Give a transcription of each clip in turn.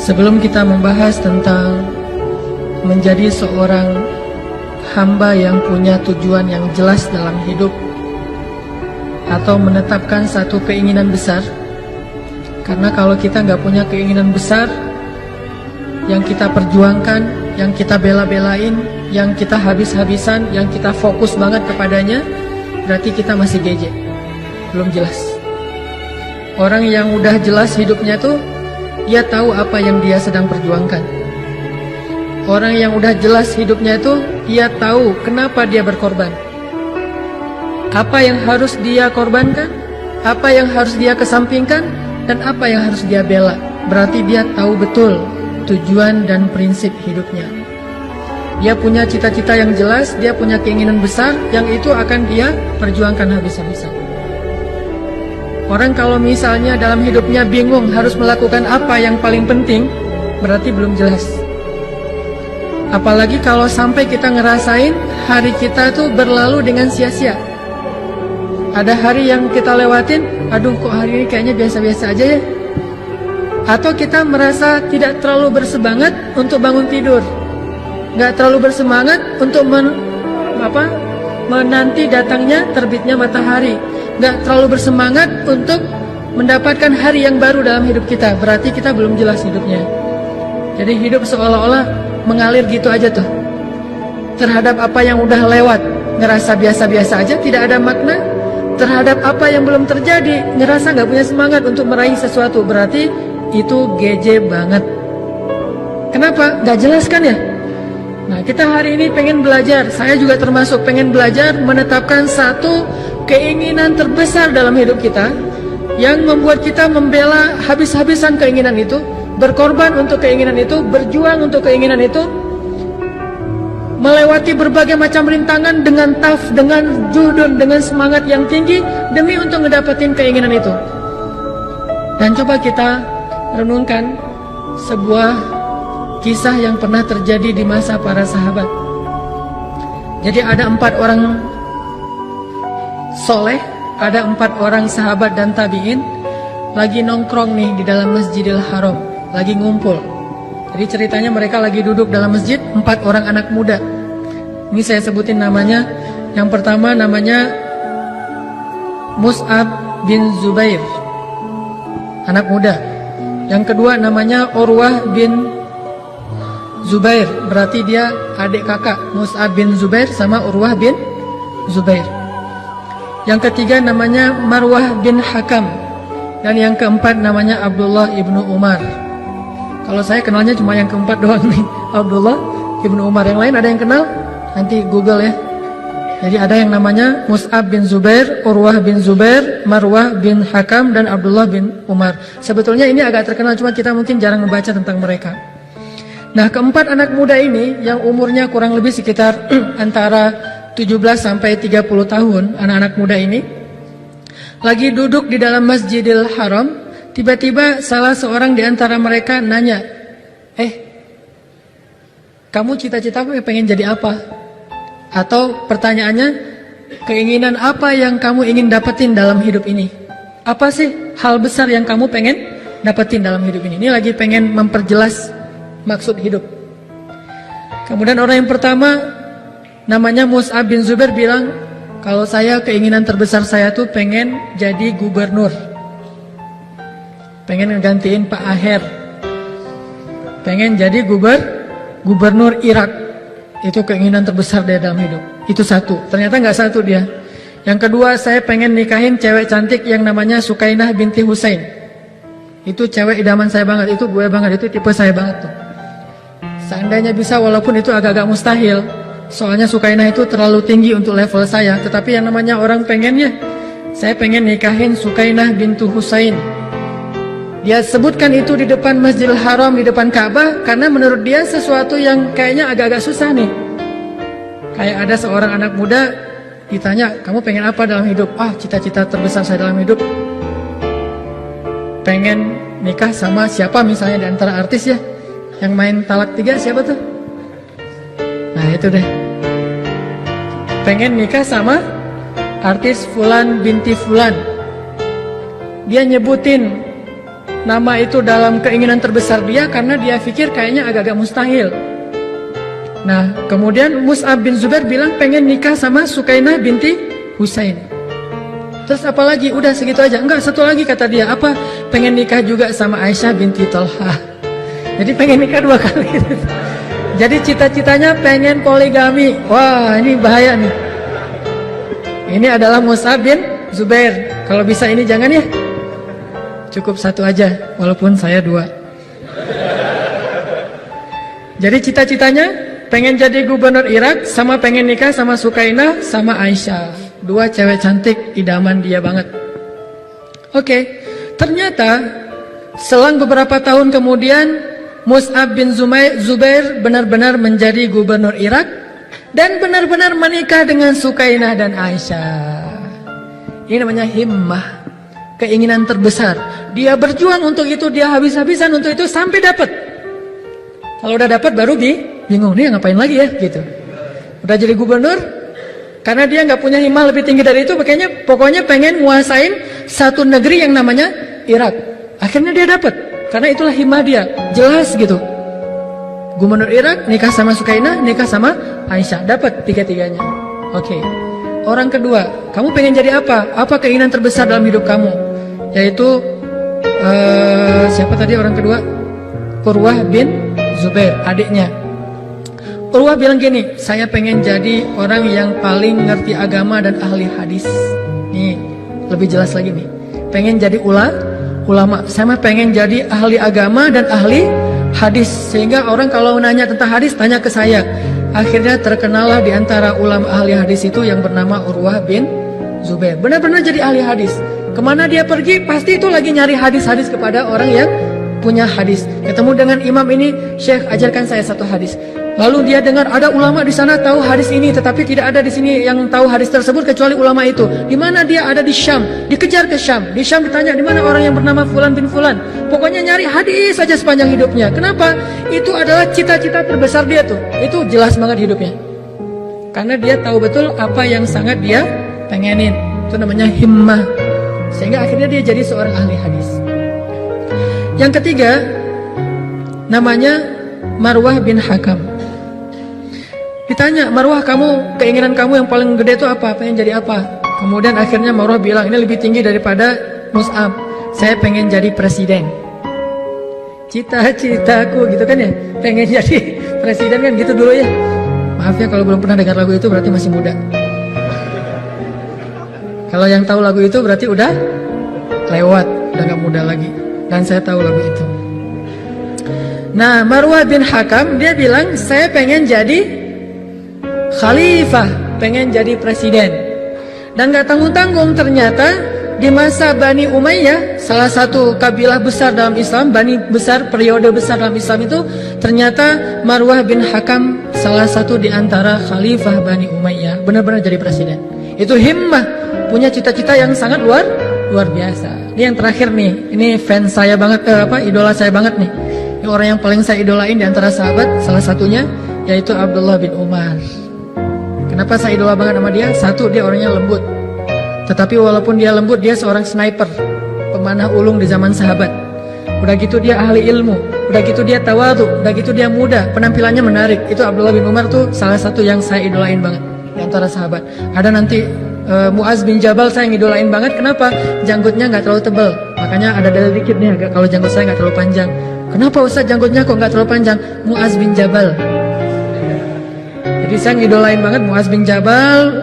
Sebelum kita membahas tentang menjadi seorang hamba yang punya tujuan yang jelas dalam hidup atau menetapkan satu keinginan besar, karena kalau kita nggak punya keinginan besar yang kita perjuangkan, yang kita bela-belain, yang kita habis-habisan, yang kita fokus banget kepadanya, berarti kita masih geje, belum jelas. Orang yang udah jelas hidupnya tuh, dia tahu apa yang dia sedang perjuangkan. Orang yang udah jelas hidupnya itu, dia tahu kenapa dia berkorban. Apa yang harus dia korbankan, apa yang harus dia kesampingkan, dan apa yang harus dia bela. Berarti dia tahu betul tujuan dan prinsip hidupnya. Dia punya cita-cita yang jelas, dia punya keinginan besar, yang itu akan dia perjuangkan habis-habisan. Orang kalau misalnya dalam hidupnya bingung harus melakukan apa yang paling penting, berarti belum jelas. Apalagi kalau sampai kita ngerasain hari kita tuh berlalu dengan sia-sia. Ada hari yang kita lewatin, aduh kok hari ini kayaknya biasa-biasa aja ya. Atau kita merasa tidak terlalu bersemangat untuk bangun tidur, nggak terlalu bersemangat untuk menanti datangnya terbitnya matahari, nggak terlalu bersemangat untuk mendapatkan hari yang baru dalam hidup kita. Berarti kita belum jelas hidupnya. Jadi hidup seolah-olah mengalir gitu aja tuh. Terhadap apa yang udah lewat, ngerasa biasa-biasa aja, tidak ada makna. Terhadap apa yang belum terjadi, ngerasa nggak punya semangat untuk meraih sesuatu. Berarti itu geje banget. Kenapa? Nggak jelas kan ya? Nah, kita hari ini pengen belajar. Saya juga termasuk pengen belajar menetapkan satu keinginan terbesar dalam hidup kita, yang membuat kita membela habis-habisan keinginan itu, berkorban untuk keinginan itu, berjuang untuk keinginan itu, melewati berbagai macam rintangan dengan dengan juhdun, dengan semangat yang tinggi demi untuk ngedapetin keinginan itu. Dan coba kita renungkan sebuah kisah yang pernah terjadi di masa para sahabat. Jadi ada 4 orang soleh, ada 4 orang sahabat dan tabi'in lagi nongkrong nih di dalam Masjidil Haram, lagi ngumpul. Jadi ceritanya mereka lagi duduk dalam masjid, 4 orang anak muda. Ini saya sebutin namanya. Yang pertama namanya Mus'ab bin Zubair, anak muda. Yang kedua namanya Urwah bin Zubair, berarti dia adik kakak Mus'ab bin Zubair sama Urwah bin Zubair. Yang ketiga namanya Marwah bin Hakam. Dan yang keempat namanya Abdullah ibnu Umar. Kalau saya kenalnya cuma yang keempat doang nih, Abdullah ibnu Umar. Yang lain ada yang kenal? Nanti Google ya. Jadi ada yang namanya Mus'ab bin Zubair, Urwah bin Zubair, Marwah bin Hakam, dan Abdullah bin Umar. Sebetulnya ini agak terkenal, cuma kita mungkin jarang membaca tentang mereka. Nah, keempat anak muda ini yang umurnya kurang lebih sekitar antara 17 sampai 30 tahun, anak-anak muda ini lagi duduk di dalam Masjidil Haram. Tiba-tiba salah seorang di antara mereka nanya, kamu cita-cita pengen jadi apa? Atau pertanyaannya, keinginan apa yang kamu ingin dapetin dalam hidup ini? Apa sih hal besar yang kamu pengen dapetin dalam hidup ini? Ini lagi pengen memperjelas maksud hidup. Kemudian orang yang pertama namanya Mus'ab bin Zubair bilang, kalau saya keinginan terbesar saya tuh pengen jadi gubernur, pengen ngegantiin Pak Aher, pengen jadi gubernur Irak. Itu keinginan terbesar dia dalam hidup. Itu satu. Ternyata nggak satu dia. Yang kedua, saya pengen nikahin cewek cantik yang namanya Sukainah binti Husain. Itu cewek idaman saya banget, itu gue banget, itu tipe saya banget tuh. Seandainya bisa, walaupun itu agak-agak mustahil, soalnya Sukainah itu terlalu tinggi untuk level saya. Tetapi yang namanya orang pengennya, saya pengen nikahin Sukainah bintu Husain. Dia sebutkan itu di depan Masjidil Haram, di depan Ka'bah, karena menurut dia sesuatu yang kayaknya agak-agak susah nih. Kayak ada seorang anak muda ditanya, kamu pengen apa dalam hidup? Cita-cita terbesar saya dalam hidup pengen nikah sama siapa, misalnya di antara artis ya, yang main Talak 3 siapa tuh? Nah itu deh, pengen nikah sama artis Fulan binti Fulan. Dia nyebutin nama itu dalam keinginan terbesar dia karena dia pikir kayaknya agak-agak mustahil. Nah, kemudian Mus'ab bin Zubair bilang pengen nikah sama Sukainah binti Husain. Terus apa lagi? Udah segitu aja. Enggak, satu lagi kata dia. Apa? Pengen nikah juga sama Aisyah binti Thalhah. Jadi pengen nikah 2 kali. Jadi cita-citanya pengen poligami. Wah, ini bahaya nih. Ini adalah Mus'ab bin Zubair. Kalau bisa ini jangan ya. Cukup 1 aja, walaupun saya 2. Jadi cita-citanya pengen jadi gubernur Irak, sama pengen nikah sama Sukainah, sama Aisyah. 2 cewek cantik, idaman dia banget. Oke, ternyata selang beberapa tahun kemudian, Mus'ab bin Zubair benar-benar menjadi gubernur Irak, dan benar-benar menikah dengan Sukainah dan Aisyah. Ini namanya himmah, keinginan terbesar. Dia berjuang untuk itu, dia habis-habisan untuk itu sampai dapat. Kalau udah dapat baru bingung nih ngapain lagi ya gitu. Udah jadi gubernur, karena dia nggak punya himmah lebih tinggi dari itu, makanya pokoknya pengen nguasain satu negeri yang namanya Irak. Akhirnya dia dapat, karena itulah himmah dia, jelas gitu. Gubernur Irak, nikah sama Sukainah, nikah sama Aisyah, dapat 3-tiganya. Oke. Orang kedua, kamu pengen jadi apa? Apa keinginan terbesar dalam hidup kamu? Yaitu siapa tadi orang kedua? Urwah bin Zubair, adiknya. Urwah bilang gini, saya pengen jadi orang yang paling ngerti agama dan ahli hadis. Nih, lebih jelas lagi nih. Pengen jadi ulama. Saya pengen jadi ahli agama dan ahli hadis. Sehingga orang kalau nanya tentang hadis, tanya ke saya. Akhirnya terkenallah di antara ulama ahli hadis itu yang bernama Urwah bin Zubair. Benar-benar jadi ahli hadis. Kemana dia pergi, pasti itu lagi nyari hadis-hadis kepada orang yang punya hadis. Ketemu dengan imam ini, Syekh ajarkan saya 1 hadis. Lalu dia dengar ada ulama di sana tahu hadis ini, tetapi tidak ada di sini yang tahu hadis tersebut kecuali ulama itu. Di mana dia? Ada di Syam. Dikejar ke Syam. Di Syam ditanya di mana orang yang bernama Fulan bin Fulan. Pokoknya nyari hadis saja sepanjang hidupnya. Kenapa? Itu adalah cita-cita terbesar dia tuh. Itu jelas banget hidupnya. Karena dia tahu betul apa yang sangat dia pengenin. Itu namanya himmah. Sehingga akhirnya dia jadi seorang ahli hadis. Yang ketiga, namanya Marwah bin Hakam. Ditanya, Marwah, kamu, keinginan kamu yang paling gede itu apa? Pengen jadi apa? Kemudian akhirnya Marwah bilang, ini lebih tinggi daripada Mus'ab. Saya pengen jadi presiden. Cita-citaku gitu kan ya, pengen jadi presiden kan gitu dulu ya. Maaf ya kalau belum pernah dengar lagu itu berarti masih muda. Kalau yang tahu lagu itu berarti udah lewat, udah gak muda lagi. Dan saya tahu lagu itu. Nah, Marwah bin Hakam dia bilang, saya pengen jadi khalifah, pengen jadi presiden. Dan gak tanggung-tanggung ternyata di masa Bani Umayyah, salah satu kabilah besar dalam Islam, Bani besar, periode besar dalam Islam itu, ternyata Marwah bin Hakam salah satu di antara khalifah Bani Umayyah, benar-benar jadi presiden. Itu himmah, punya cita-cita yang sangat luar biasa. Ini yang terakhir nih, ini fans saya banget, idola saya banget nih. Ini orang yang paling saya idolain di antara sahabat, salah satunya yaitu Abdullah bin Umar. Kenapa saya idola banget sama dia? Satu, dia orangnya lembut. Tetapi walaupun dia lembut, dia seorang sniper, pemanah ulung di zaman sahabat. Udah gitu dia ahli ilmu, udah gitu dia tawadhu, udah gitu dia muda, penampilannya menarik. Itu Abdullah bin Umar tuh salah satu yang saya idolain banget di antara sahabat. Ada nanti Muaz bin Jabal saya ngidolain banget. Kenapa? Janggutnya nggak terlalu tebal. Makanya ada dalil dikit nih agak kalau janggut saya nggak terlalu panjang. Kenapa Ustaz janggutnya kok nggak terlalu panjang? Muaz bin Jabal. Jadi saya ngidolain banget Muaz bin Jabal,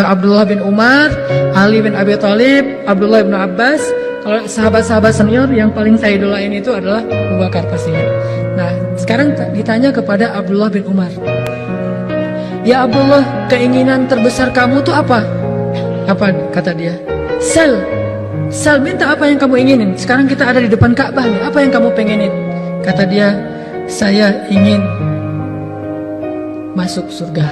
Abdullah bin Umar, Ali bin Abi Thalib, Abdullah bin Abbas. Kalau sahabat-sahabat senior yang paling saya idolain itu adalah Abu Bakar pastinya. Nah, sekarang ditanya kepada Abdullah bin Umar. Ya Abdullah, keinginan terbesar kamu tuh apa? Apa kata dia? Sel, minta apa yang kamu inginin. Sekarang kita ada di depan Ka'bah nih. Apa yang kamu pengenin? Kata dia, saya ingin masuk surga.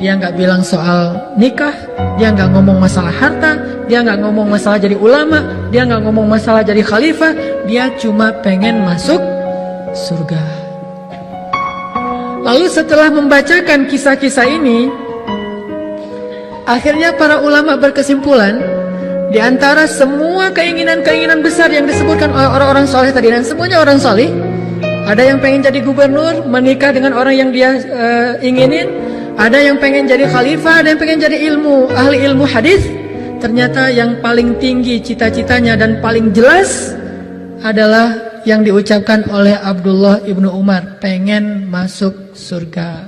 Dia nggak bilang soal nikah, dia nggak ngomong masalah harta, dia nggak ngomong masalah jadi ulama, dia nggak ngomong masalah jadi khalifah, dia cuma pengen masuk surga. Lalu setelah membacakan kisah-kisah ini, akhirnya para ulama berkesimpulan Di antara semua keinginan-keinginan besar yang disebutkan oleh orang-orang soleh tadi, dan semuanya orang soleh, ada yang pengen jadi gubernur, menikah dengan orang yang dia inginin, ada yang pengen jadi khalifah, ada yang pengen jadi ahli ilmu hadis. Ternyata yang paling tinggi cita-citanya dan paling jelas adalah yang diucapkan oleh Abdullah ibnu Umar, pengen masuk surga.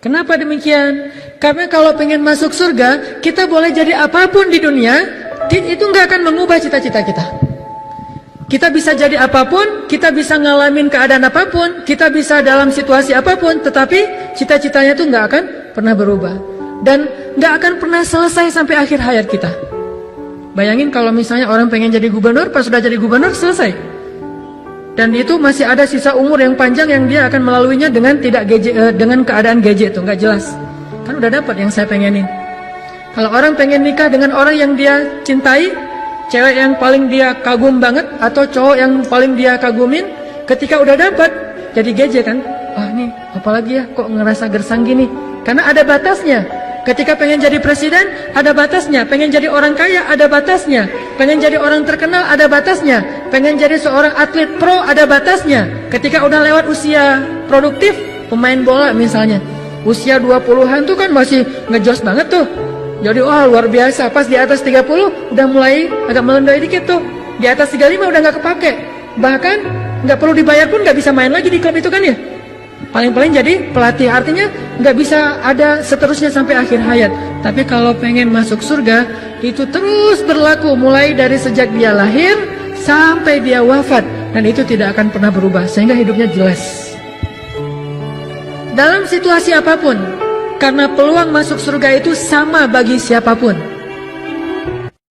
Kenapa demikian? Karena kalau pengen masuk surga, kita boleh jadi apapun di dunia, itu nggak akan mengubah cita-cita kita. Kita bisa jadi apapun, kita bisa ngalamin keadaan apapun, kita bisa dalam situasi apapun, tetapi cita-citanya itu nggak akan pernah berubah dan nggak akan pernah selesai sampai akhir hayat kita. Bayangin kalau misalnya orang pengen jadi gubernur, pas sudah jadi gubernur selesai, dan itu masih ada sisa umur yang panjang yang dia akan melaluinya dengan dengan keadaan gadget itu nggak jelas. Kan udah dapat yang saya pengenin. Kalau orang pengen nikah dengan orang yang dia cintai, cewek yang paling dia kagum banget atau cowok yang paling dia kagumin, ketika udah dapat jadi gadget kan, wah nih apalagi ya kok ngerasa gersang gini, karena ada batasnya. Ketika pengen jadi presiden ada batasnya, pengen jadi orang kaya ada batasnya, pengen jadi orang terkenal ada batasnya, pengen jadi seorang atlet pro ada batasnya. Ketika udah lewat usia produktif, pemain bola misalnya, usia 20-an tuh kan masih ngejos banget tuh. Jadi wah luar biasa, pas di atas 30 udah mulai agak melendai dikit tuh. Di atas 35 udah gak kepake. Bahkan gak perlu dibayar pun gak bisa main lagi di klub itu kan ya. Paling-paling jadi pelatih, artinya gak bisa ada seterusnya sampai akhir hayat. Tapi kalau pengen masuk surga, itu terus berlaku mulai dari sejak dia lahir sampai dia wafat. Dan itu tidak akan pernah berubah, sehingga hidupnya jelas. Dalam situasi apapun, karena peluang masuk surga itu sama bagi siapapun.